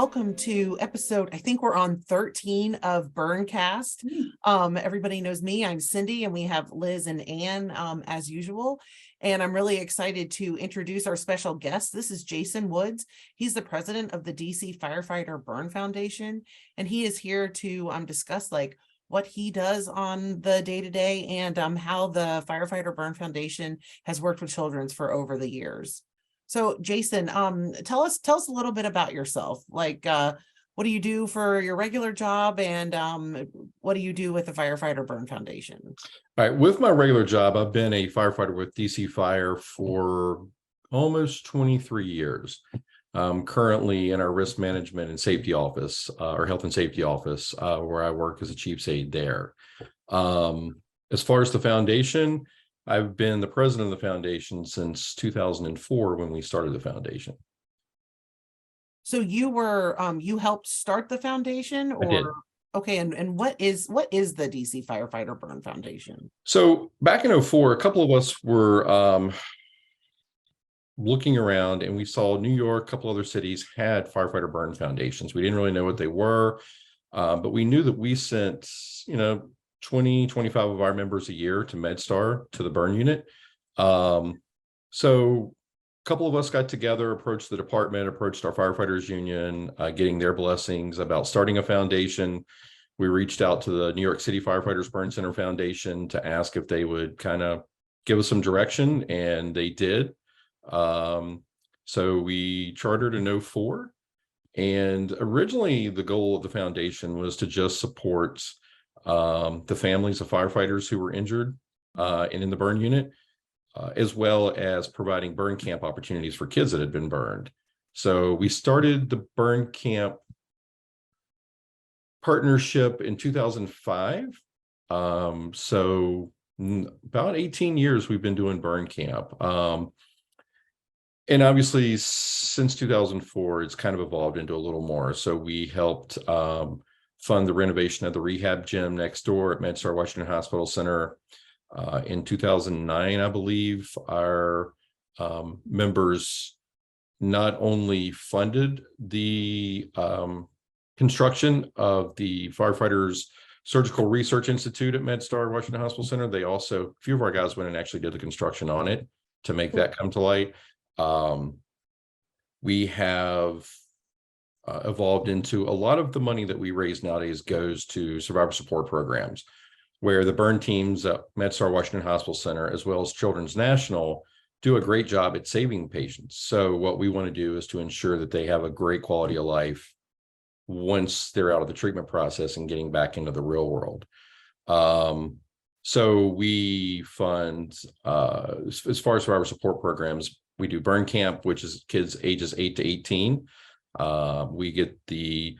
welcome to episode, I think we're on 13 of BurnCast. Everybody knows me, I'm Cindy, and we have Liz and Ann as usual. And I'm really excited to introduce our special guest. This is Jason Woods. He's the president of the DC Firefighter Burn Foundation, and he is here to discuss what he does on the day-to-day and how the Firefighter Burn Foundation has worked with children for over the years. So Jason, tell us a little bit about yourself. What do you do for your regular job, and what do you do with the Firefighter Burn Foundation? All right, with my regular job, I've been a firefighter with DC Fire for almost 23 years. I'm currently in our risk management and safety office, our health and safety office, where I work as a chief's aide there. As far as the foundation, I've been the president of the foundation since 2004 when we started the foundation. So you were you helped start the foundation, or? I did. Okay, and what is the DC Firefighter Burn Foundation? So back in 2004, a couple of us were looking around, and we saw New York, a couple other cities had firefighter burn foundations. We didn't really know what they were, but we knew that we sent 20, 25 of our members a year to MedStar, to the burn unit. So a couple of us got together, approached the department, approached our firefighters union, getting their blessings about starting a foundation. We reached out to the New York City Firefighters Burn Center Foundation to ask if they would kind of give us some direction, and they did. So we chartered in 2004, and originally the goal of the foundation was to just support the families of firefighters who were injured and in the burn unit, as well as providing burn camp opportunities for kids that had been burned. So we started the burn camp partnership in 2005. So about 18 years we've been doing burn camp. And obviously since 2004, it's kind of evolved into a little more. So we helped fund the renovation of the rehab gym next door at MedStar Washington Hospital Center. In 2009, I believe, our members not only funded the construction of the Firefighters Surgical Research Institute at MedStar Washington Hospital Center, they also, a few of our guys went and actually did the construction on it to make that come to light. We have evolved into a lot of the money that we raise nowadays goes to survivor support programs, where the burn teams at MedStar Washington Hospital Center, as well as Children's National, do a great job at saving patients. So what we want to do is to ensure that they have a great quality of life once they're out of the treatment process and getting back into the real world. So we fund, as far as survivor support programs, we do burn camp, which is kids ages 8 to 18. We get the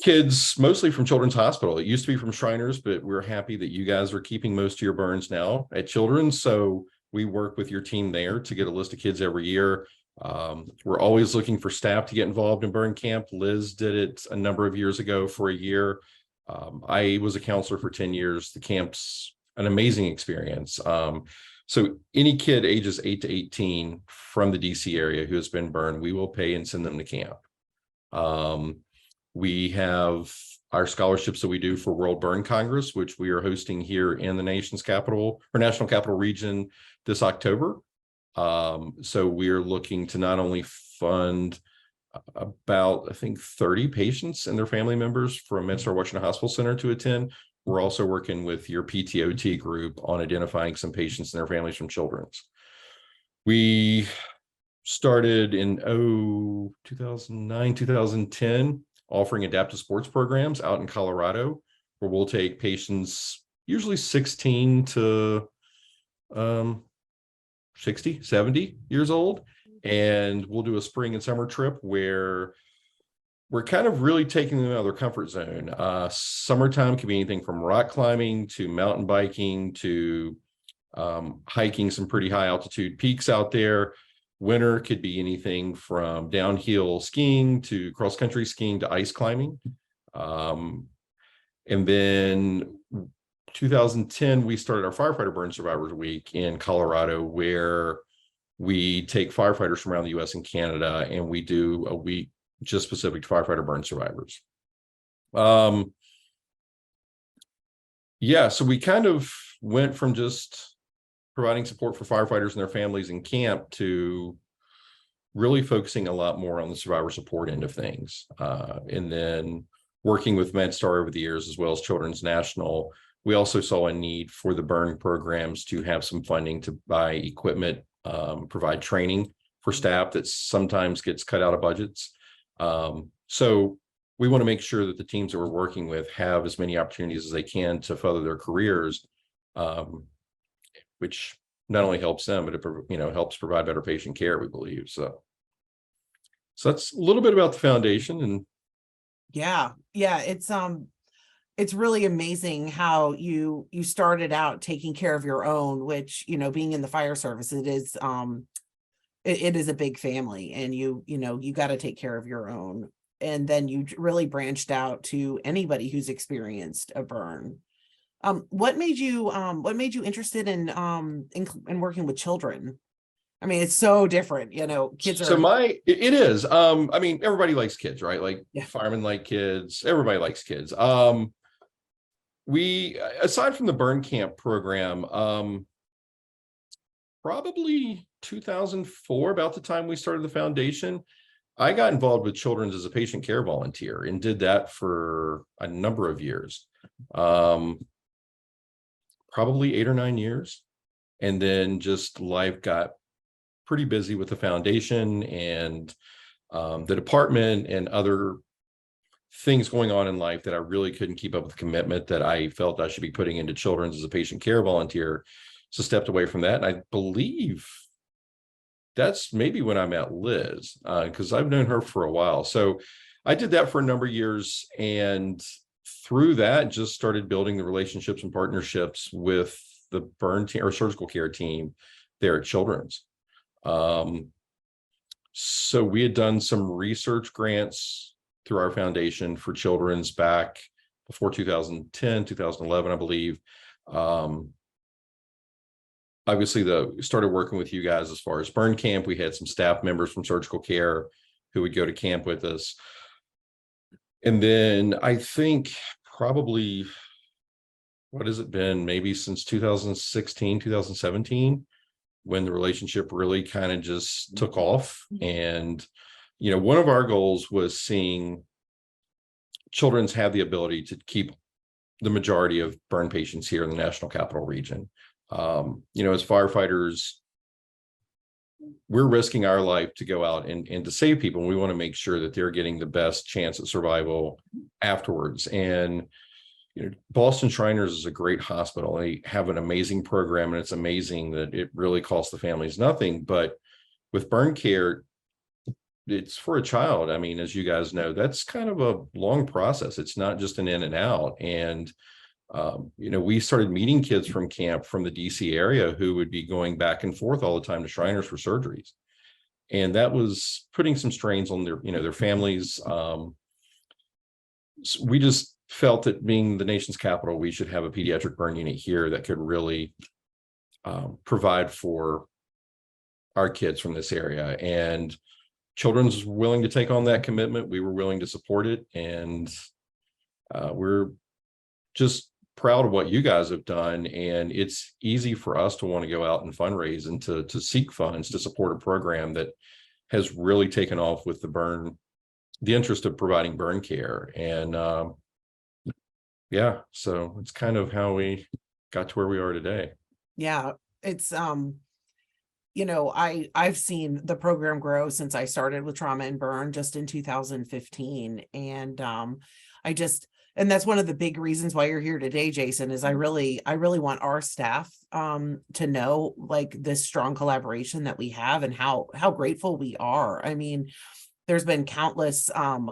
kids mostly from Children's Hospital. It used to be from Shriners, but we're happy that you guys are keeping most of your burns now at Children's. So we work with your team there to get a list of kids every year. We're always looking for staff to get involved in burn camp. Liz did it a number of years ago for a year. I was a counselor for 10 years. The camp's an amazing experience. So any kid ages 8 to 18 from the DC area who has been burned, we will pay and send them to camp. We have our scholarships that we do for World Burn Congress, which we are hosting here in the nation's capital or national capital region this October. So we are looking to not only fund about, I think, 30 patients and their family members from MedStar Washington Hospital Center to attend. We're also working with your PTOT group on identifying some patients and their families from Children's. We started in 2009, 2010, offering adaptive sports programs out in Colorado, where we'll take patients usually 16 to 60, 70 years old, and we'll do a spring and summer trip where we're kind of really taking them out of their comfort zone. Summertime can be anything from rock climbing to mountain biking to hiking some pretty high altitude peaks out there. Winter could be anything from downhill skiing to cross country skiing to ice climbing. And then 2010, we started our Firefighter Burn Survivors Week in Colorado, where we take firefighters from around the US and Canada, and we do a week just specific to firefighter burn survivors. Yeah, so we kind of went from just providing support for firefighters and their families in camp to really focusing a lot more on the survivor support end of things. And then working with MedStar over the years, as well as Children's National, we also saw a need for the burn programs to have some funding to buy equipment, provide training for staff that sometimes gets cut out of budgets. So we want to make sure that the teams that we're working with have as many opportunities as they can to further their careers, which not only helps them, but it helps provide better patient care, we believe. So that's a little bit about the foundation. And yeah, it's really amazing how you started out taking care of your own, which, being in the fire service, it is a big family, and you got to take care of your own. And then you really branched out to anybody who's experienced a burn. What made you interested in working with children? I mean, it's so different, kids are. So it is. I mean, everybody likes kids, right? Like, yeah. Firemen like kids, everybody likes kids. We, aside from the burn camp program, probably 2004, about the time we started the foundation, I got involved with Children's as a patient care volunteer and did that for a number of years, probably 8 or 9 years. And then just life got pretty busy with the foundation and the department and other things going on in life that I really couldn't keep up with the commitment that I felt I should be putting into Children's as a patient care volunteer. So stepped away from that. And I believe that's maybe when I met Liz, because I've known her for a while. So I did that for a number of years, and through that just started building the relationships and partnerships with the burn team or surgical care team there at Children's. So we had done some research grants through our foundation for Children's back before 2010, 2011, I believe. Obviously, started working with you guys as far as burn camp. We had some staff members from surgical care who would go to camp with us. And then I think probably, what has it been? Maybe since 2016, 2017, when the relationship really kind of just took off. And, one of our goals was seeing Children's have the ability to keep the majority of burn patients here in the National Capital Region. As firefighters, we're risking our life to go out and to save people. And we want to make sure that they're getting the best chance at survival afterwards. And, Boston Shriners is a great hospital. They have an amazing program, and it's amazing that it really costs the families nothing. But with burn care, it's for a child. I mean, as you guys know, that's kind of a long process. It's not just an in and out. And we started meeting kids from camp from the DC area who would be going back and forth all the time to Shriners for surgeries. And that was putting some strains on their families. So we just felt that, being the nation's capital, we should have a pediatric burn unit here that could really provide for our kids from this area. And Children's was willing to take on that commitment. We were willing to support it. And we're just proud of what you guys have done. And it's easy for us to want to go out and fundraise and to seek funds to support a program that has really taken off with the interest of providing burn care. And so it's kind of how we got to where we are today. Yeah, it's I've seen the program grow since I started with trauma and burn just in 2015. And and that's one of the big reasons why you're here today, Jason, is I really want our staff to know, like, this strong collaboration that we have and how grateful we are. I mean, there's been countless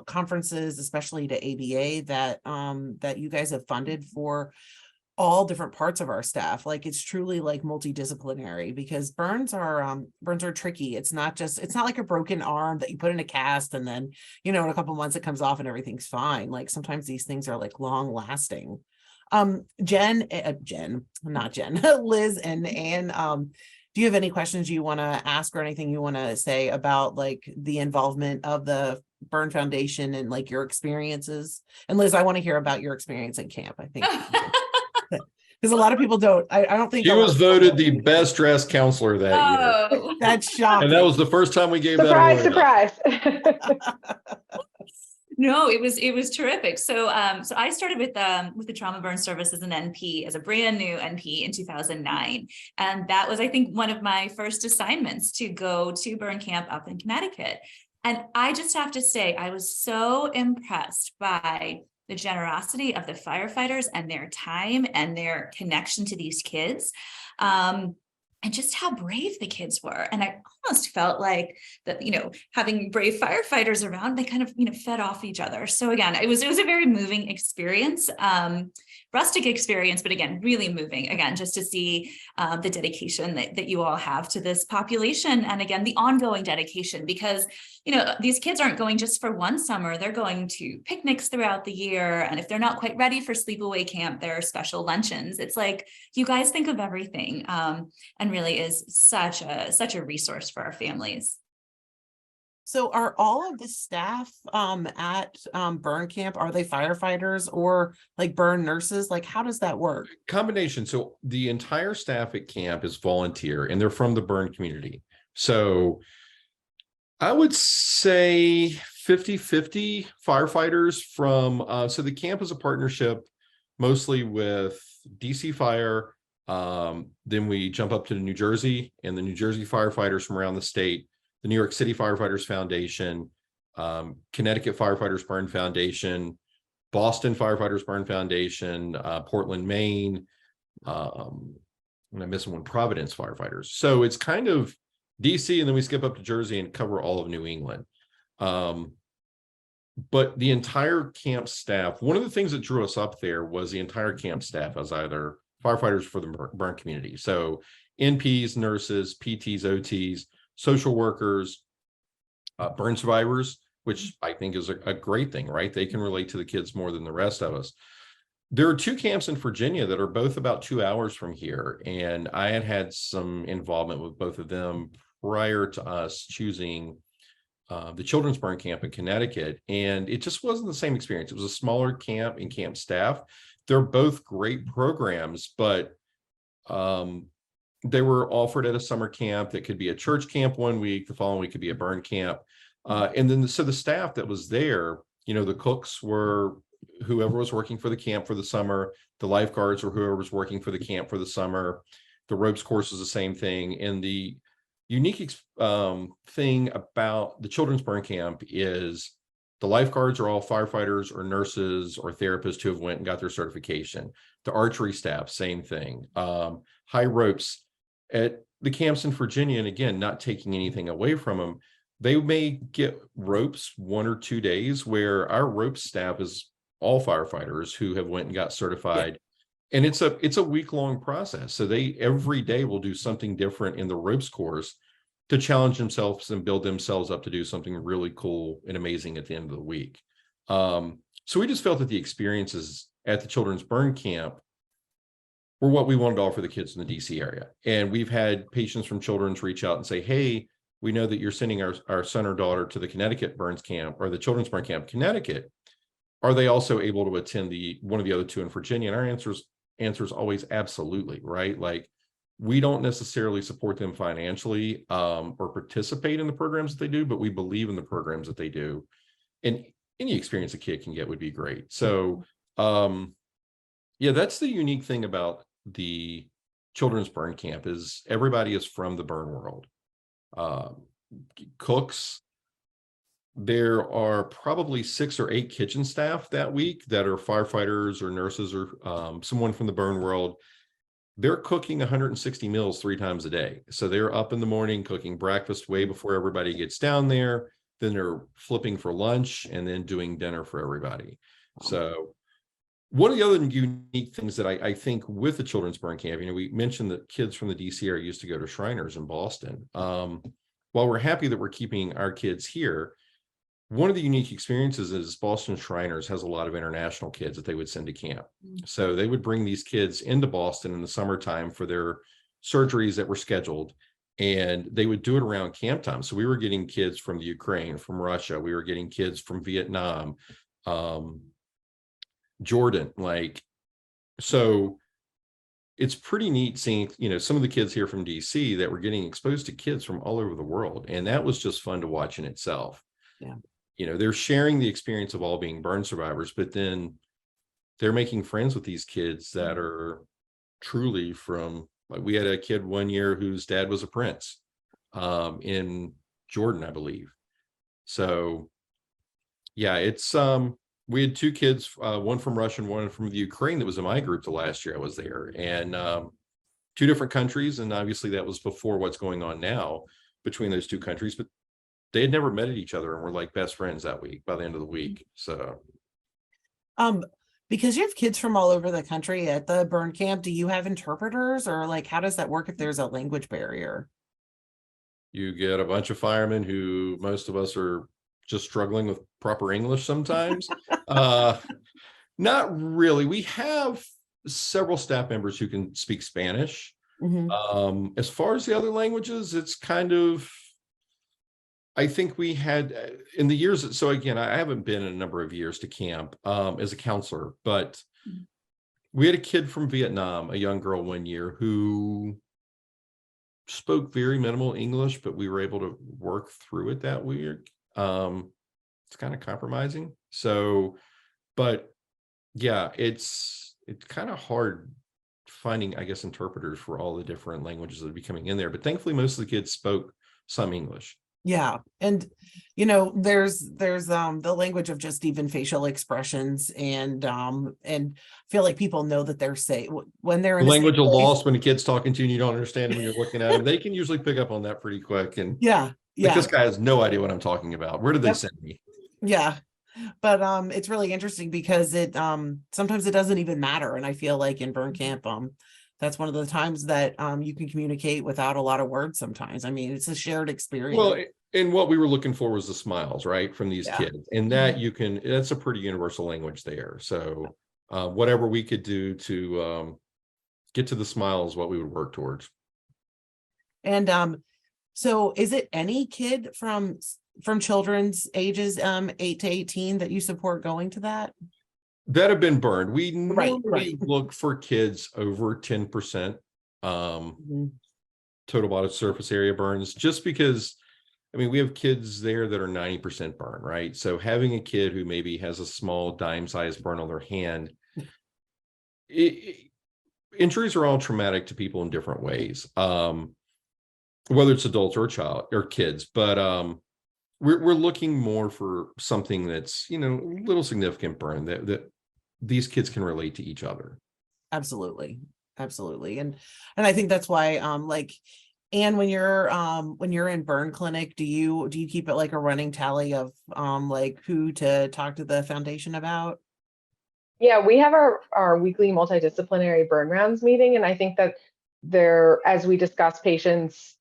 conferences, especially to ABA, that you guys have funded for all different parts of our staff. Like, it's truly like multidisciplinary, because burns are tricky. It's not like a broken arm that you put in a cast and then, in a couple months it comes off and everything's fine. Like, sometimes these things are like long lasting. Liz and Ann, do you have any questions you want to ask or anything you want to say about, like, the involvement of the Burn Foundation and like your experiences? And Liz, I want to hear about your experience at camp. I think because a lot of people don't. I don't think She a lot was of people voted know the anything. best dressed counselor that year. Oh, That's And shocking. that was the first time we gave Surprise, that award. surprise. no, it was terrific. So so I started with the trauma burn service as an NP, as a brand new NP in 2009. And that was, I think, one of my first assignments to go to burn camp up in Connecticut. And I just have to say, I was so impressed by the generosity of the firefighters and their time and their connection to these kids. And just how brave the kids were. And I almost felt like that, having brave firefighters around, they kind of, fed off each other. So again, it was a very moving experience, rustic experience, but again, really moving, again, just to see the dedication that you all have to this population. And again, the ongoing dedication, because, these kids aren't going just for one summer, they're going to picnics throughout the year. And if they're not quite ready for sleepaway camp, there are special luncheons. It's like, you guys think of everything. And really is such a resource for our families. So are all of the staff at burn camp, are they firefighters or like burn nurses? Like, how does that work? Combination. So the entire staff at camp is volunteer and they're from the burn community. So I would say 50-50 firefighters from, so the camp is a partnership mostly with DC Fire. Then we jump up to New Jersey and the New Jersey firefighters from around the state, the New York City Firefighters Foundation, Connecticut Firefighters Burn Foundation, Boston Firefighters Burn Foundation, Portland, Maine, and I'm missing one, Providence Firefighters. So it's kind of DC, and then we skip up to Jersey and cover all of New England. But the entire camp staff, one of the things that drew us up there was the entire camp staff as either firefighters for the burn community. So NPs, nurses, PTs, OTs, social workers, burn survivors, which I think is a great thing, right? They can relate to the kids more than the rest of us. There are 2 camps in Virginia that are both about 2 hours from here. And I had some involvement with both of them prior to us choosing the children's burn camp in Connecticut. And it just wasn't the same experience. It was a smaller camp and camp staff. They're both great programs, but they were offered at a summer camp that could be a church camp one week, the following week could be a burn camp. And then so the staff that was there, the cooks were whoever was working for the camp for the summer, the lifeguards or whoever was working for the camp for the summer, the ropes course is the same thing. And the unique thing about the children's burn camp is the lifeguards are all firefighters or nurses or therapists who have went and got their certification. The archery staff, same thing. High ropes at the camps in Virginia, and again, not taking anything away from them, they may get ropes 1 or 2 days where our ropes staff is all firefighters who have went and got certified. Yeah. And it's a week-long process. So they every day will do something different in the ropes course to challenge themselves and build themselves up to do something really cool and amazing at the end of the week. So we just felt that the experiences at the children's burn camp were what we wanted to offer the kids in the DC area. And we've had patients from children's reach out and say, hey, we know that you're sending our son or daughter to the Connecticut burns camp or the children's burn camp Connecticut. Are they also able to attend one of the other 2 in Virginia? And our answer is always absolutely, right? Like, we don't necessarily support them financially or participate in the programs that they do, but we believe in the programs that they do. And any experience a kid can get would be great. So yeah, that's the unique thing about the children's burn camp is everybody is from the burn world. Cooks, there are probably 6 or 8 kitchen staff that week that are firefighters or nurses or someone from the burn world. They're cooking 160 meals 3 times a day. So they're up in the morning cooking breakfast way before everybody gets down there. Then they're flipping for lunch and then doing dinner for everybody. So one of the other unique things that I think with the children's burn camp, we mentioned that kids from the DC area used to go to Shriners in Boston. While we're happy that we're keeping our kids here, one of the unique experiences is Boston Shriners has a lot of international kids that they would send to camp. So they would bring these kids into Boston in the summertime for their surgeries that were scheduled. And they would do it around camp time. So we were getting kids from the Ukraine, from Russia. We were getting kids from Vietnam, Jordan. So it's pretty neat seeing, some of the kids here from DC that were getting exposed to kids from all over the world. And that was just fun to watch in itself. Yeah. They're sharing the experience of all being burn survivors, but then they're making friends with these kids that are truly from, like, we had a kid one year whose dad was a prince in Jordan, I believe. So yeah, it's we had two kids, one from Russia and one from the Ukraine that was in my group the last year I was there, and two different countries. And obviously that was before what's going on now between those two countries, but they had never met each other and were like best friends that week by the end of the week. So because you have kids from all over the country at the burn camp, do you have interpreters, or like how does that work if there's a language barrier? You get a bunch of firemen who most of us are just struggling with proper English sometimes. Not really. We have several staff members who can speak Spanish. Mhm. As far as the other languages, it's kind of, I think we had in the years. So again, I haven't been in a number of years to camp as a counselor, but we had a kid from Vietnam, a young girl one year who spoke very minimal English, but we were able to work through it that week. It's kind of compromising. So, but yeah, it's kind of hard finding, I guess, interpreters for all the different languages that are becoming in there. But thankfully, most of the kids spoke some English. Yeah. And there's the language of just even facial expressions, and I feel like people know that they're safe when they're in The a safe language of place. loss, when a kid's talking to you and you don't understand them when you're looking at them, they can usually pick up on that pretty quick. And Yeah. like, this guy has no idea what I'm talking about. Where did they Yep. send me? Yeah. But it's really interesting because it sometimes it doesn't even matter. And I feel like in burn camp, that's one of the times that you can communicate without a lot of words sometimes. I mean, it's a shared experience. Well, and what we were looking for was the smiles, right, from these Yeah. kids. And that that's a pretty universal language there. So whatever we could do to get to the smile is what we would work towards. And so is it any kid from children's ages 8 to 18 that you support going to that? That have been burned. We normally right. look for kids over 10% Mhm. total body surface area burns, just because, I mean, we have kids there that are 90% burn, right? So having a kid who maybe has a small dime-sized burn on their hand, injuries are all traumatic to people in different ways, whether it's adults or a child or kids. But we're looking more for something that's, a little significant burn that these kids can relate to each other. Absolutely. And I think that's why and when you're in burn clinic, do you keep it like a running tally of like who to talk to the foundation about? Yeah, we have our weekly multidisciplinary burn rounds meeting, and I think that as we discuss patients,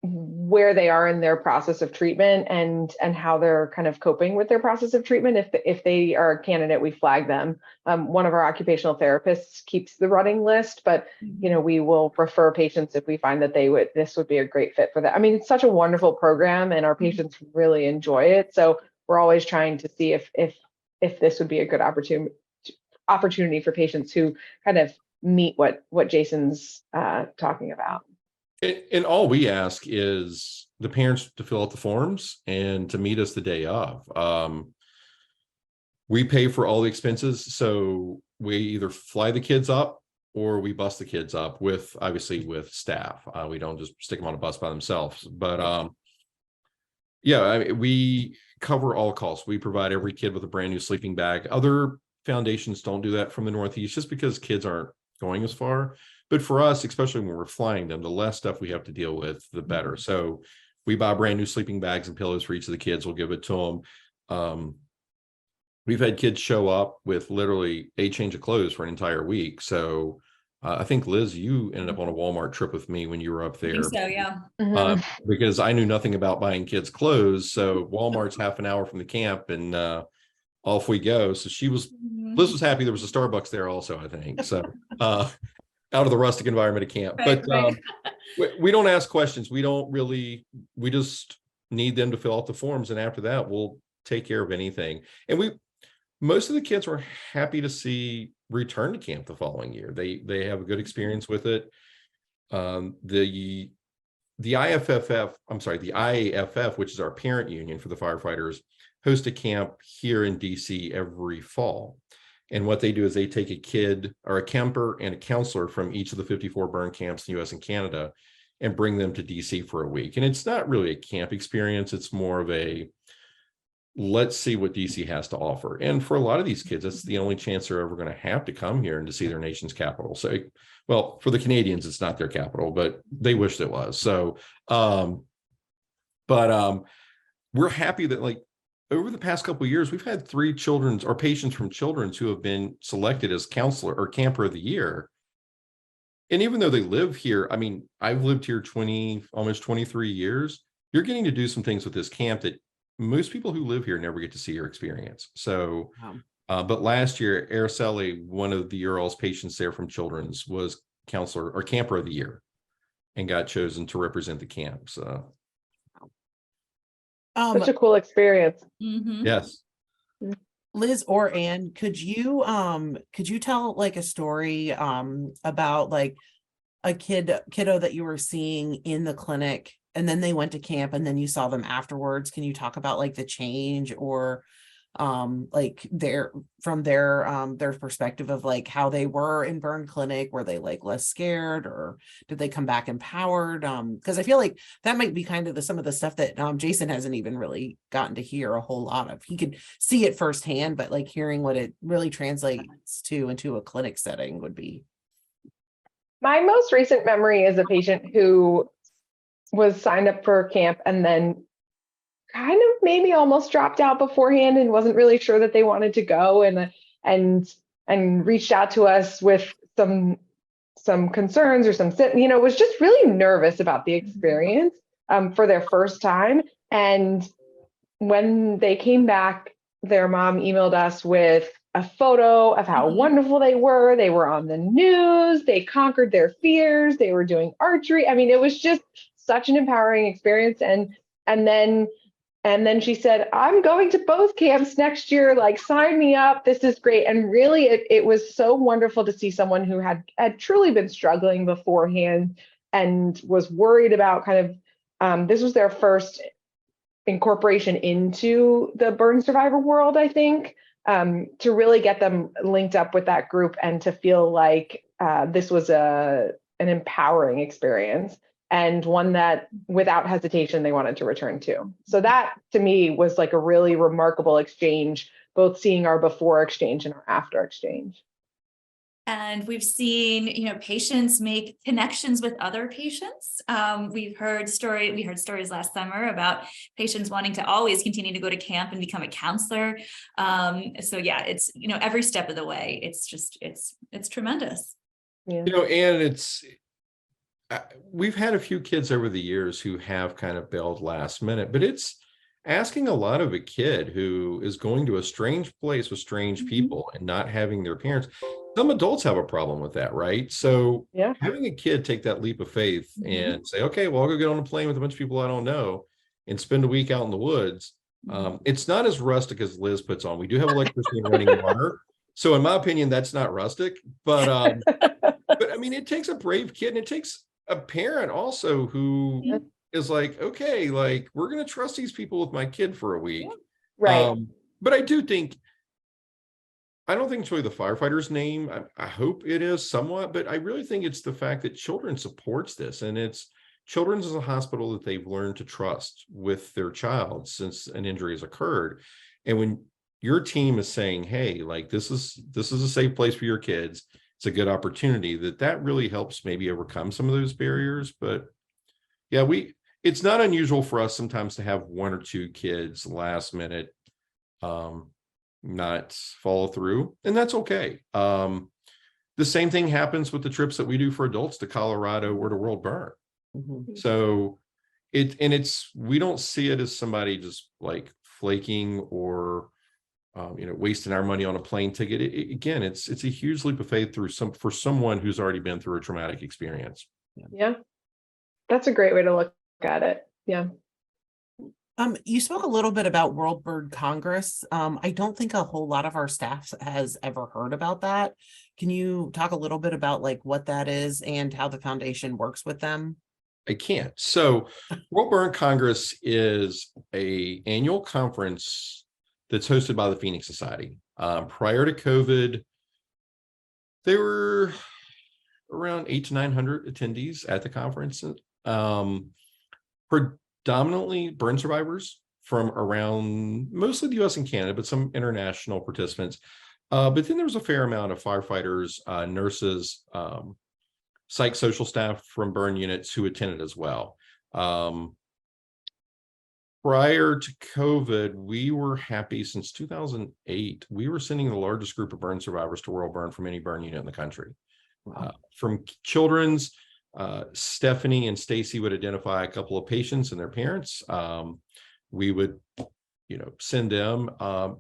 where they are in their process of treatment and how they're kind of coping with their process of treatment. If they are a candidate, we flag them. One of our occupational therapists keeps the running list, but we will refer patients if we find that this would be a great fit for them. I mean, it's such a wonderful program, and our patients really enjoy it. So we're always trying to see if this would be a good opportunity for patients who kind of meet what Jason's talking about. And all we ask is the parents to fill out the forms and to meet us the day of. We pay for all the expenses, so we either fly the kids up or we bus the kids up with staff. We don't just stick them on a bus by themselves. But we cover all costs. We provide every kid with a brand new sleeping bag. Other foundations don't do that from the Northeast, just because kids aren't going as far. But for us, especially when we're flying them, the less stuff we have to deal with, the better. So we buy brand new sleeping bags and pillows for each of the kids. We'll give it to them. We've had kids show up with literally a change of clothes for an entire week. So I think, Liz, you ended up on a Walmart trip with me when you were up there. So yeah. Because I knew nothing about buying kids clothes. So Walmart's half an hour from the camp, and off we go. So Liz was happy there was a Starbucks there also, I think. So out of the rustic environment of camp. Right, but We don't ask questions. We don't really, we just need them to fill out the forms. And after that, we'll take care of anything. And most of the kids were happy to see return to camp the following year. They have a good experience with it. The IAFF, which is our parent union for the firefighters, host a camp here in DC every fall. And what they do is they take a kid or a camper and a counselor from each of the 54 burn camps in the US and Canada and bring them to DC for a week. And it's not really a camp experience. It's more of a, let's see what DC has to offer. And for a lot of these kids, that's the only chance they're ever going to have to come here and to see their nation's capital. So, well, for the Canadians, it's not their capital, but they wished it was. So, we're happy that, like, over the past couple of years, we've had 3 children's or patients from Children's who have been selected as counselor or camper of the year. And even though they live here, I mean, I've lived here almost 23 years. You're getting to do some things with this camp that most people who live here never get to see or experience. So, but last year, Araceli, one of the URL's patients there from Children's, was counselor or camper of the year and got chosen to represent the camp. So Such a cool experience. yes. Liz or Ann, could you tell like a story about like a kiddo that you were seeing in the clinic and then they went to camp and then you saw them afterwards? Can you talk about like the change or like their perspective of like how they were in burn clinic? Were they like less scared or did they come back empowered? Because I feel like that might be kind of some of the stuff that Jason hasn't even really gotten to hear a whole lot of. He could see it firsthand, but like hearing what it really translates to into a clinic setting would be. My most recent memory is a patient who was signed up for camp and then kind of maybe almost dropped out beforehand and wasn't really sure that they wanted to go and reached out to us with some concerns or was just really nervous about the experience for their first time. And when they came back, their mom emailed us with a photo of how wonderful they were. They were on the news. They conquered their fears. They were doing archery. I mean, it was just such an empowering experience. And then she said, I'm going to both camps next year, like sign me up. This is great. And really, it was so wonderful to see someone who had truly been struggling beforehand and was worried about kind of, this was their first incorporation into the burn survivor world, I think, to really get them linked up with that group and to feel like this was an empowering experience. And one that without hesitation, they wanted to return to. So that to me was like a really remarkable exchange, both seeing our before exchange and our after exchange. And we've seen, patients make connections with other patients. We heard stories last summer about patients wanting to always continue to go to camp and become a counselor. So yeah, it's, every step of the way, it's tremendous. Yeah. And we've had a few kids over the years who have kind of bailed last minute, but it's asking a lot of a kid who is going to a strange place with strange people and not having their parents. Some adults have a problem with that, right? So having a kid take that leap of faith and say, okay, well, I'll go get on a plane with a bunch of people I don't know and spend a week out in the woods. It's not as rustic as Liz puts on. We do have electricity and running water. So in my opinion, that's not rustic, but I mean, it takes a brave kid and it takes a parent also who is like, okay, like we're going to trust these people with my kid for a week. Right. But I don't think it's really the firefighter's name. I hope it is somewhat, but I really think it's the fact that Children's supports this, and it's Children's is a hospital that they've learned to trust with their child since an injury has occurred. And when your team is saying, hey, like this is a safe place for your kids, it's a good opportunity, that really helps maybe overcome some of those barriers. But yeah, it's not unusual for us sometimes to have 1 or 2 kids last minute not follow through, and that's okay. The same thing happens with the trips that we do for adults to Colorado or to World Burn. So we don't see it as somebody just like flaking or wasting our money on a plane ticket. Again, it's a huge leap of faith for someone who's already been through a traumatic experience. Yeah. That's a great way to look at it. Yeah. You spoke a little bit about World Bird Congress. I don't think a whole lot of our staff has ever heard about that. Can you talk a little bit about like what that is and how the foundation works with them? I can't. So World Burn Congress is a annual conference that's hosted by the Phoenix Society. Prior to COVID, there were around 800 to 900 attendees at the conference. Predominantly burn survivors from around mostly the US and Canada, but some international participants. But then there was a fair amount of firefighters, nurses, psych social staff from burn units who attended as well. Prior to COVID, we were happy since 2008. We were sending the largest group of burn survivors to World Burn from any burn unit in the country. From children's, Stephanie and Stacy would identify a couple of patients and their parents. We would, send them.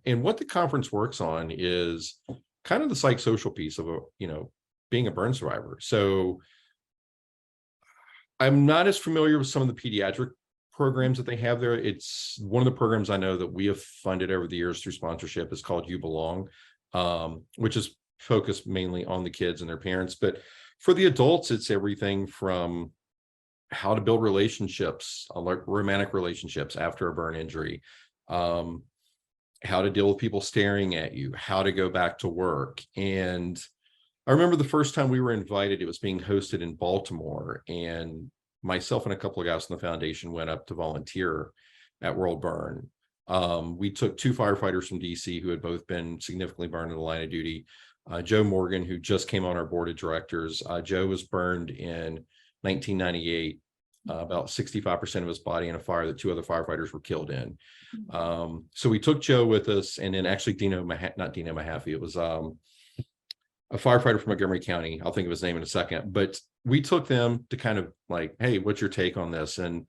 And what the conference works on is kind of the psychosocial piece of being a burn survivor. So I'm not as familiar with some of the pediatric programs that they have there. It's one of the programs I know that we have funded over the years through sponsorship is called You Belong, which is focused mainly on the kids and their parents. But for the adults, it's everything from how to build relationships, like romantic relationships after a burn injury, how to deal with people staring at you, how to go back to work. And I remember the first time we were invited, it was being hosted in Baltimore, and myself and a couple of guys from the foundation went up to volunteer at World Burn. We took 2 firefighters from DC who had both been significantly burned in the line of duty. Joe Morgan, who just came on our board of directors. Joe was burned in 1998, about 65% of his body in a fire that 2 other firefighters were killed in. So we took Joe with us, and then actually not Dino Mahaffey, it was a firefighter from Montgomery County. I'll think of his name in a second, but we took them to kind of like, hey, what's your take on this? And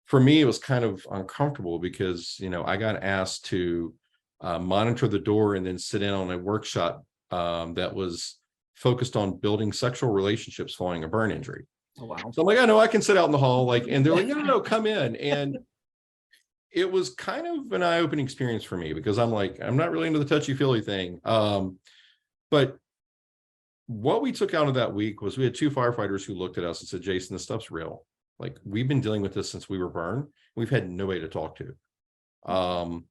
for me, it was kind of uncomfortable because, I got asked to monitor the door and then sit in on a workshop that was focused on building sexual relationships following a burn injury. Oh, wow. So I'm like, I know I can sit out in the hall, and they're like, no, come in. And it was kind of an eye-opening experience for me because I'm like, I'm not really into the touchy-feely thing. But what we took out of that week was we had 2 firefighters who looked at us and said, Jason, this stuff's real. Like, we've been dealing with this since we were burned. We've had nobody to talk to.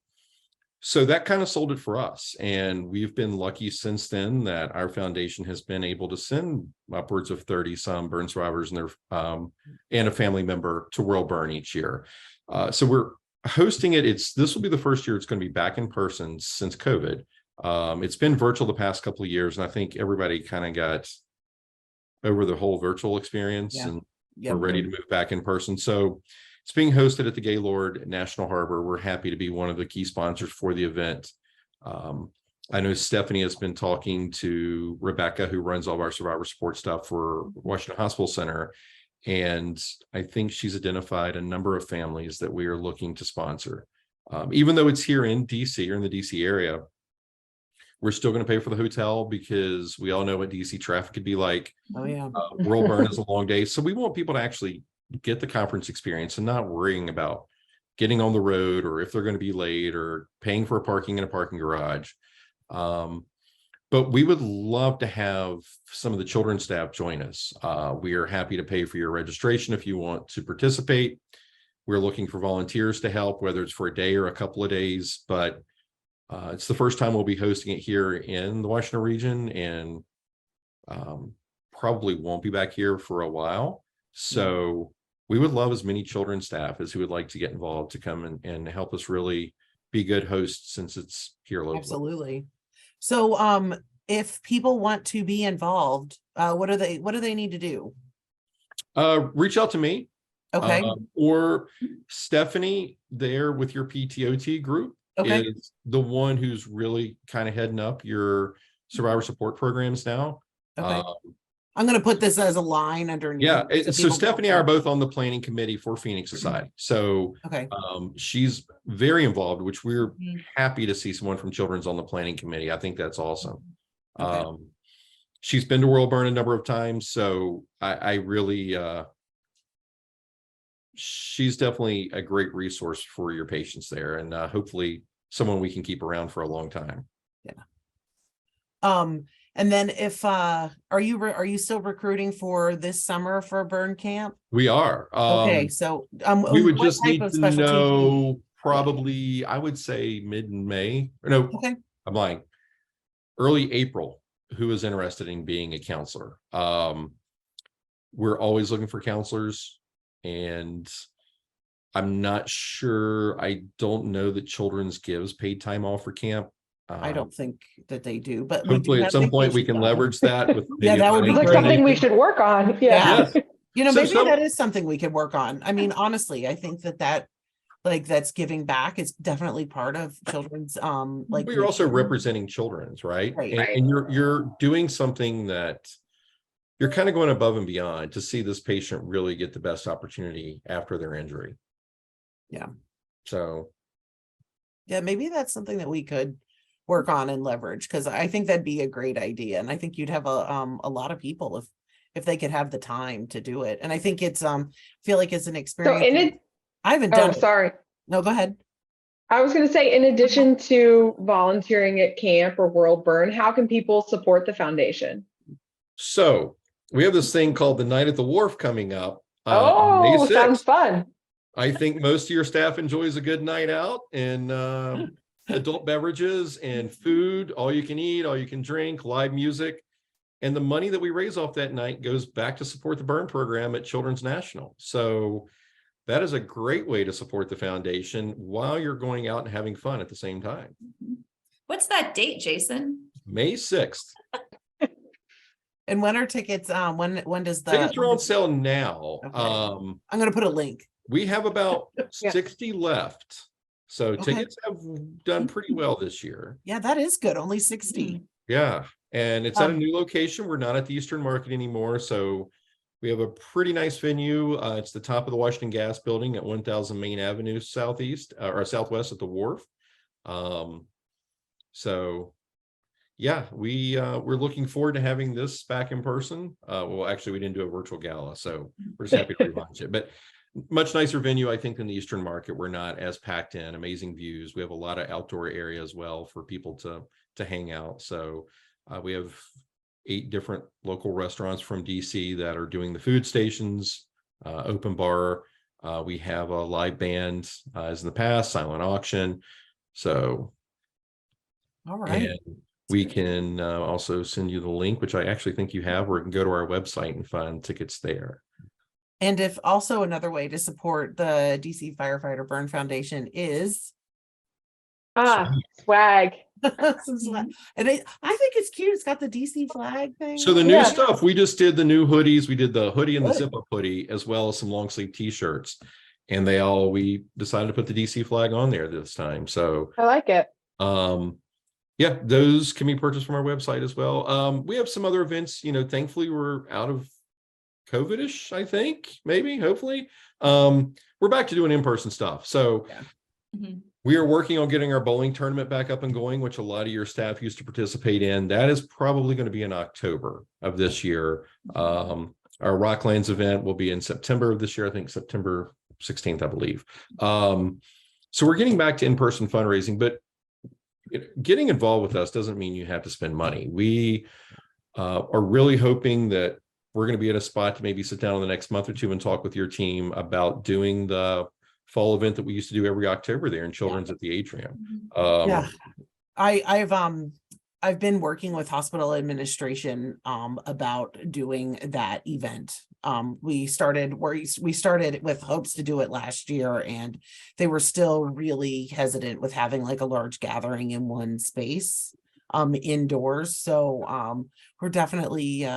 So that kind of sold it for us. And we've been lucky since then that our foundation has been able to send upwards of 30 some burn survivors and their and a family member to World Burn each year. So we're hosting it. This will be the first year it's going to be back in person since COVID. It's been virtual the past couple of years, and I think everybody kind of got over the whole virtual experience, and we're ready to move back in person. So it's being hosted at the Gaylord National Harbor. We're happy to be one of the key sponsors for the event. I know Stephanie has been talking to Rebecca, who runs all of our survivor support stuff for Washington Hospital Center, and I think she's identified a number of families that we are looking to sponsor. Even though it's here in DC or in the DC area, we're still going to pay for the hotel because we all know what DC traffic could be like. Oh, yeah. World Burn is a long day. So we want people to actually get the conference experience and not worrying about getting on the road or if they're going to be late or paying for parking in a parking garage. But we would love to have some of the children's staff join us. We are happy to pay for your registration if you want to participate. We're looking for volunteers to help, whether it's for a day or a couple of days, but it's the first time we'll be hosting it here in the Washington region, and probably won't be back here for a while. So we would love as many children's staff as who would like to get involved to come and help us really be good hosts since it's here locally. Absolutely. So if people want to be involved, what do they need to do? Reach out to me. Okay. Or Stephanie there with your PTOT group. Okay. Is the one who's really kind of heading up your survivor support programs now. Okay. I'm going to put this as a line underneath. Yeah. So Stephanie and I are both on the planning committee for Phoenix Society. So okay. She's very involved, which we're happy to see someone from children's on the planning committee. I think that's awesome. Okay. She's been to World Burn a number of times. So I really she's definitely a great resource for your patients there, and hopefully someone we can keep around for a long time. And then if are you still recruiting for this summer for burn camp? We are. Okay, so We would what just type need of to specialty do you- know probably, I would say mid-May, or no, Okay, I'm lying, early April, who is interested in being a counselor. We're always looking for counselors, and I'm not sure. I don't know that Children's gives paid time off for camp. I don't think that they do, but we do Hopefully at have some point we vacation can time. leverage that with Yeah, maybe a that would be financial Looks like something we donation. should work on. Yeah. Yes. You know, So maybe some- that is something we could work on. I mean, honestly, I think that like that's giving back. It's definitely part of children's like But you're also mission. representing children's, right? Right. And you're doing something that you're kind of going above and beyond to see this patient really get the best opportunity after their injury. Yeah. So Yeah, maybe that's something that we could work on and leverage, because I think that'd be a great idea, and I think you'd have a lot of people if they could have the time to do it. And I think it's feel like it's an So experience. in it, I haven't done it. sorry. No, go ahead. I was going to say, in addition to volunteering at camp or World Burn, how can people support the foundation? So we have this thing called the Night at the Wharf coming up. On May Oh, 6th. sounds fun. I think most of your staff enjoys a good night out, and adult beverages and food, all you can eat, all you can drink, live music. And the money that we raise off that night goes back to support the burn program at Children's National. So that is a great way to support the foundation while you're going out and having fun at the same time. What's that date, Jason? May 6th. And when are tickets? When does the Tickets are on sale now. Okay. I'm gonna put a link. We have about Yeah. 60 left. So Okay. tickets have done pretty well this year. Yeah, that is good. Only 60. Yeah. And it's at a Um, new location. We're not at the Eastern Market anymore. So we have a pretty nice venue. It's the top of the Washington Gas Building at 1000 Main Avenue Southeast or Southwest at the Wharf. So yeah, we're looking forward to having this back in person. Well, actually, we didn't do a virtual gala, so we're just happy to relaunch it. But much nicer venue, I think, than the Eastern Market. We're not as packed in. Amazing views. We have a lot of outdoor area as well for people to hang out. So we have 8 different local restaurants from DC that are doing the food stations, open bar. We have a live band as in the past, silent auction. So All right. and we can also send you the link, which I actually think you have, where you can go to our website and find tickets there. And if also another way to support the DC Firefighter Burn Foundation is Swag. some swag. And I think it's cute. It's got the DC flag thing. So the new Yeah. stuff, we just did the new hoodies. We did the hoodie and the Good. zip up hoodie, as well as some long sleeve t-shirts. And we decided to put the DC flag on there this time. So I like it. yeah, those can be purchased from our website as well. We have some other events, thankfully we're out of COVID-ish, I think, maybe, hopefully. We're back to doing in-person stuff. So Mhm. we are working on getting our bowling tournament back up and going, which a lot of your staff used to participate in. That is probably going to be in October of this year. Our Rocklands event will be in September of this year, I think September 16th, I believe. So we're getting back to in-person fundraising, but getting involved with us doesn't mean you have to spend money. We are really hoping that we're going to be at a spot to maybe sit down in the next month or two and talk with your team about doing the fall event that we used to do every October there in Children's at the Atrium. Yeah. I've been working with hospital administration about doing that event. We started with hopes to do it last year, and they were still really hesitant with having like a large gathering in one space indoors. So we're definitely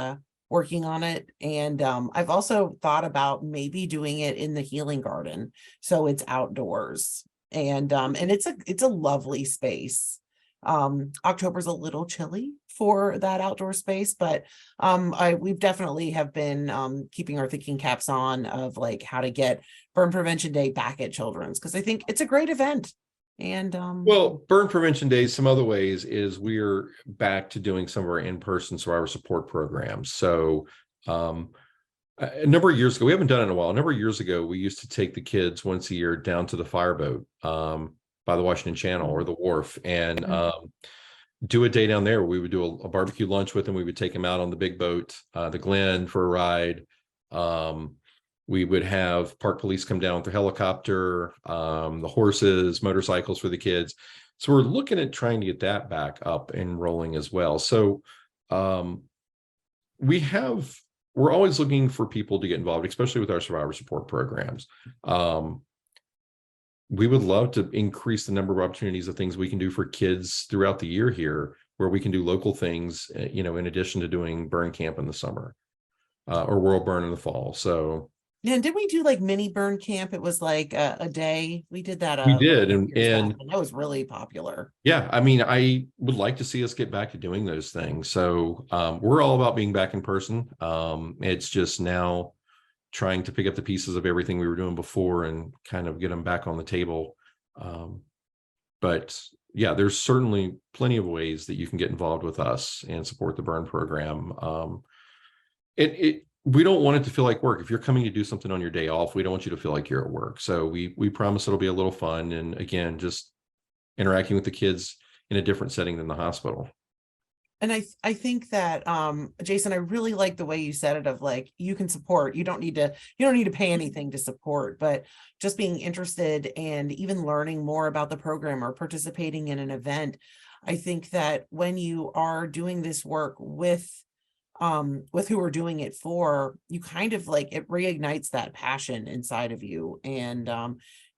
working on it. And I've also thought about maybe doing it in the healing garden, so it's outdoors. And it's a lovely space. October's a little chilly for that outdoor space, but we've definitely have been keeping our thinking caps on of like how to get Burn Prevention Day back at Children's, because I think it's a great event. And Well, Burn Prevention Day, some other ways is we're back to doing some of our in-person survivor support programs. So A number of years ago, we haven't done it in a while. A number of years ago, we used to take the kids once a year down to the fireboat by the Washington Channel or the wharf and do a day down there. We would do a barbecue lunch with them. We would take them out on the big boat, the Glen, for a ride. We would have park police come down with the helicopter, the horses, motorcycles for the kids. So we're looking at trying to get that back up and rolling as well. So we're always looking for people to get involved, especially with our survivor support programs. We would love to increase the number of opportunities of things we can do for kids throughout the year here, where we can do local things, in addition to doing burn camp in the summer or World Burn in the fall. So Yeah, and did we do like mini burn camp? It was like a day. We did that. we did, a few years and back, that was really popular. yeah, I mean, I would like to see us get back to doing those things. So we're all about being back in person. It's just now trying to pick up the pieces of everything we were doing before and kind of get them back on the table. But yeah, there's certainly plenty of ways that you can get involved with us and support the burn program. We don't want it to feel like work. If you're coming to do something on your day off, we don't want you to feel like you're at work. So we promise it'll be a little fun. And again, just interacting with the kids in a different setting than the hospital. And I think that Jason, I really like the way you said it, of like, you can support, you don't need to pay anything to support, but just being interested and even learning more about the program or participating in an event. I think that when you are doing this work with who we're doing it for, you kind of like, it reignites that passion inside of you and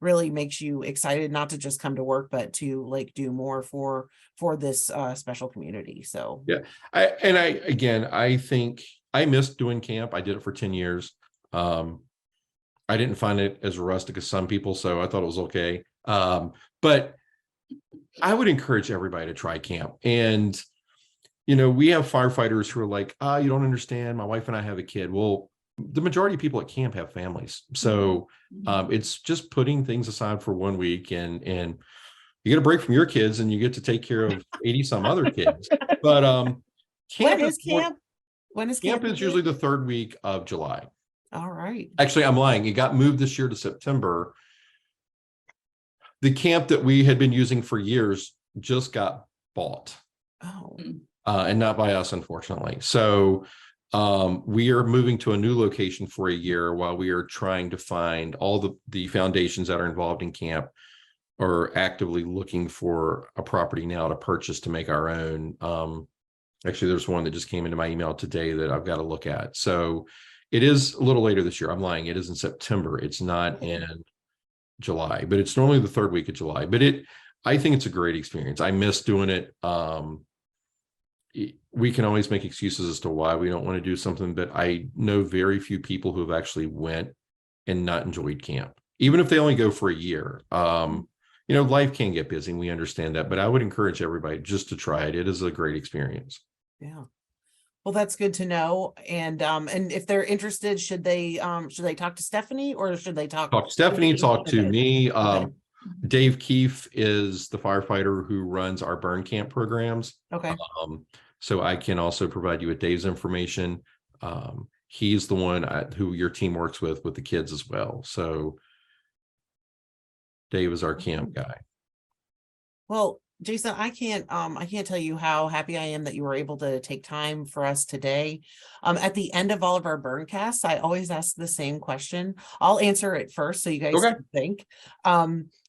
really makes you excited not to just come to work, but to like do more for this special community. So yeah, I think I missed doing camp. I did it for 10 years. I didn't find it as rustic as some people, so I thought it was okay. But I would encourage everybody to try camp. And we have firefighters who are like, you don't understand, my wife and I have a kid. Well, the majority of people at camp have families. So it's just putting things aside for 1 week and you get a break from your kids and you get to take care of 80 some other kids. But when is camp? When is camp? Camp is usually the third week of July. All right. Actually, I'm lying. It got moved this year to September. The camp that we had been using for years just got bought. Oh. And not by us, unfortunately. So we are moving to a new location for a year while we are trying to find all the foundations that are involved in camp are actively looking for a property now to purchase to make our own. Actually, there's one that just came into my email today that I've got to look at. So it is a little later this year. I'm lying. It is in September. It's not in July, but it's normally the third week of July. But I think it's a great experience. I miss doing it. We can always make excuses as to why we don't want to do something, but I know very few people who have actually went and not enjoyed camp, even if they only go for a year. Life can get busy, and we understand that, but I would encourage everybody just to try it. It is a great experience. Yeah. Well, that's good to know. And if they're interested, should they talk to Stephanie or should they talk to Stephanie, talk to me? Okay. Dave Keefe is the firefighter who runs our burn camp programs. Okay. So I can also provide you with Dave's information. He's the one who your team works with the kids as well. So Dave is our camp guy. Well, Jason, I can't tell you how happy I am that you were able to take time for us today. At the end of all of our BurnCasts, I always ask the same question. I'll answer it first so you guys can think.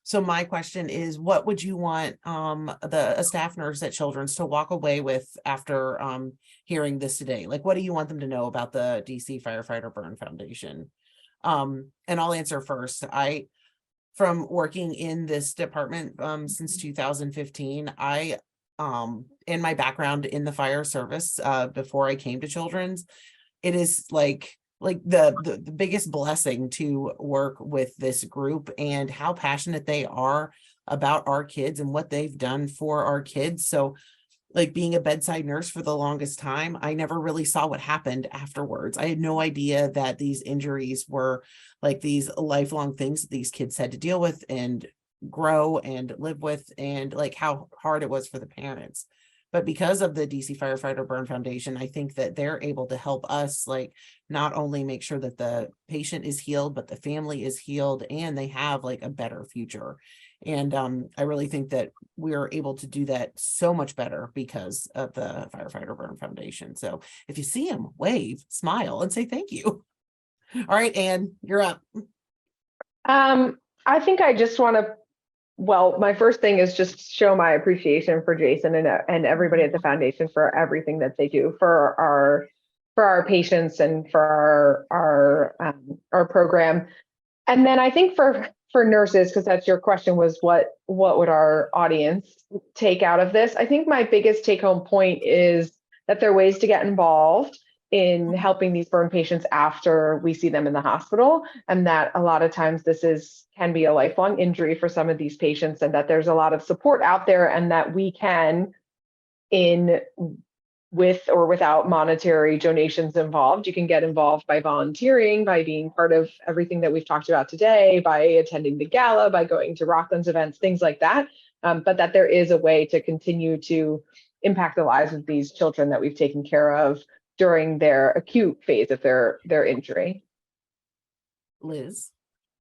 So my question is, what would you want a staff nurse at Children's to walk away with after hearing this today? Like, what do you want them to know about the DC Firefighter Burn Foundation? And I'll answer first. From working in this department since 2015, in my background in the fire service before I came to Children's, it is like the biggest blessing to work with this group and how passionate they are about our kids and what they've done for our kids. So like being a bedside nurse for the longest time, I never really saw what happened afterwards. I had no idea that these injuries were like these lifelong things that these kids had to deal with and grow and live with, and like how hard it was for the parents. but because of the DC Firefighter Burn Foundation, I think that they're able to help us, like, not only make sure that the patient is healed, but the family is healed and they have like a better future. And I really think that we're able to do that so much better because of the Firefighter Burn Foundation. So if you see him, wave, smile, and say thank you. All right, Anne, you're up. I think I just want to, well, my first thing is just show my appreciation for Jason and everybody at the foundation for everything that they do for our patients and for our program. And then I think for nurses, because that's your question, was what would our audience take out of this? I think my biggest take home point is that there are ways to get involved in helping these burn patients after we see them in the hospital, and that a lot of times this can be a lifelong injury for some of these patients, and that there's a lot of support out there, and that we can, with or without monetary donations involved, you can get involved by volunteering, by being part of everything that we've talked about today, by attending the gala, by going to Rockland's events, things like that. But that there is a way to continue to impact the lives of these children that we've taken care of during their acute phase of their injury. Liz.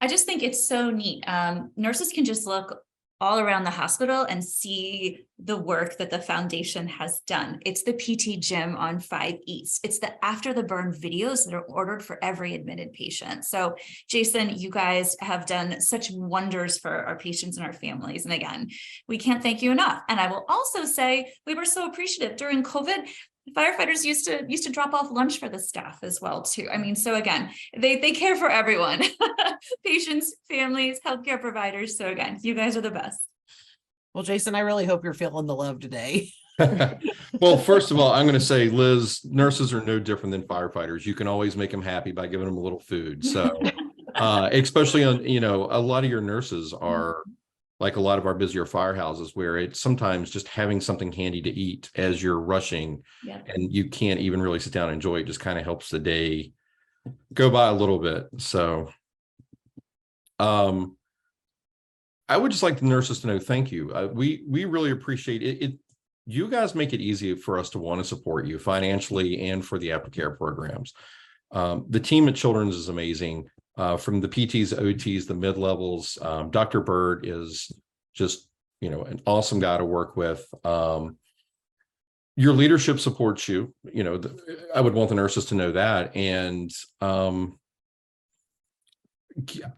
I just think it's so neat. Nurses can just look all around the hospital and see the work that the foundation has done. It's the PT gym on 5 East. It's the after the burn videos that are ordered for every admitted patient. So Jason, you guys have done such wonders for our patients and our families. And again, we can't thank you enough. And I will also say we were so appreciative during COVID. Firefighters used to drop off lunch for the staff as well too. I mean, so again, they care for everyone, patients, families, healthcare providers. So again, you guys are the best. Well, Jason, I really hope you're feeling the love today. Well, first of all, I'm going to say, Liz, nurses are no different than firefighters. You can always make them happy by giving them a little food. So, especially on, a lot of your nurses are like a lot of our busier firehouses, where it's sometimes just having something handy to eat as you're rushing, and you can't even really sit down and enjoy it, just kind of helps the day go by a little bit. So I would just like the nurses to know, thank you. We really appreciate it. You guys make it easy for us to want to support you financially and for the aftercare programs. The team at Children's is amazing. From the PTs, OTs, the mid-levels, Dr. Bird is just, an awesome guy to work with. Your leadership supports you. I would want the nurses to know that. And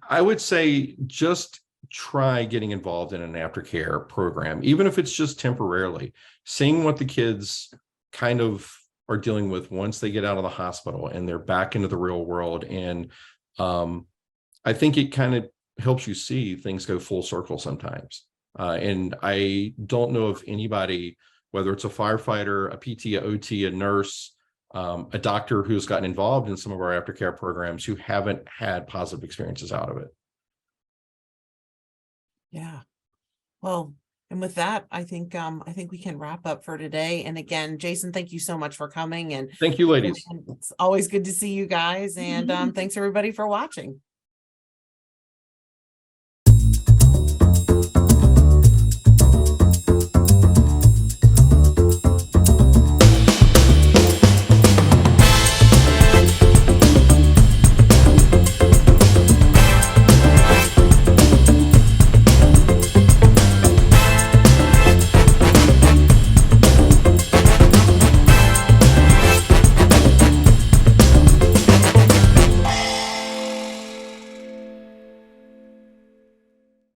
I would say just try getting involved in an aftercare program, even if it's just temporarily, seeing what the kids kind of are dealing with once they get out of the hospital and they're back into the real world. And I think it kind of helps you see things go full circle sometimes. And I don't know if anybody, whether it's a firefighter, a PT, a OT, a nurse, a doctor who's gotten involved in some of our aftercare programs, who haven't had positive experiences out of it. Yeah. Well, and with that, I think we can wrap up for today. And again, Jason, thank you so much for coming. And thank you, ladies. It's always good to see you guys. And thanks everybody for watching.